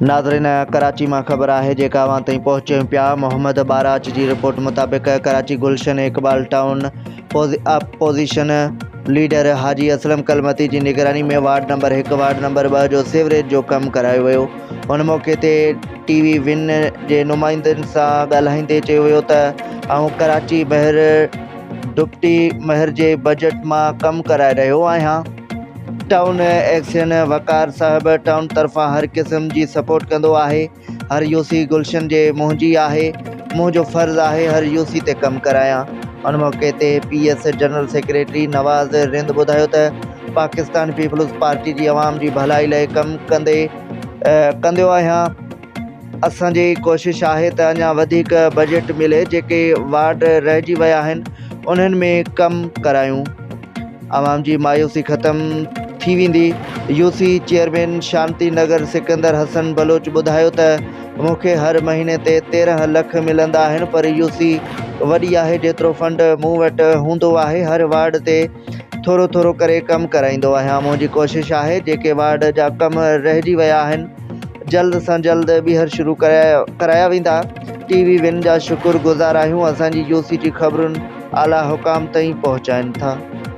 नाज़रीन, कराची में खबर है जेका अवां ताईं पहुंचे पिया। मोहम्मद बाराच की रिपोर्ट मुताबिक कराची गुलशन इकबाल टाउन अपोजिशन लीडर हाजी असलम कलमती की निगरानी में वार्ड नंबर 1 वार्ड नंबर 2 जो सीवरेज जो कम करायो वियो। उन मौके ते टीवी विन के नुमाइंदनि सां ॻाल्हाईंदे चयो वियो त कराची महर डिप्टी महर के बजट में कम कराए रहियो आहियां। टाउन एक्शन वकार साहब टाउन तरफा हर किस्म की सपोर्ट कंदो आहे। हर यूसी गुलशन के मुंहिंजी आहे, मुंहिंजो फ़र्ज़ आहे हर यूसी ते कम करायां। उन मौके ते PS जनरल सेक्रेटरी नवाज़ रिंद ॿुधायो त पाकिस्तान पीपल्स पार्टी की अवाम की भलाई लाइ कम कंदो आहियां। असांजी कोशिश आहे त अञा वधीक बजट मिले, जेके वार्ड रहिजी विया आहिनि उन्हनि में कम करायूं। आवाम की मायूसी ख़त्म थी वेंदी। यूसी चेयरमैन शांति नगर सिकंदर हसन बलोच ॿुधायो त मूंखे हर महीने ते 13 लख मिलंदा आहिनि, पर यूसी वॾी आहे, जेतिरो फंड मूं वटि हूंदो आहे हर वार्ड ते थोरो थोरो करे कम कराईंदो आहियां। मुंहिंजी कोशिश आहे जेके वार्ड जा कम रहिजी विया आहिनि जल्द सां जल्द ॿीहर शुरू कराया वेंदा। टीवी विन जा शुक्रगुज़ार आहियूं, असांजी यूसी जी ख़बरुनि आला हुकाम ताईं पहुचाइनि था।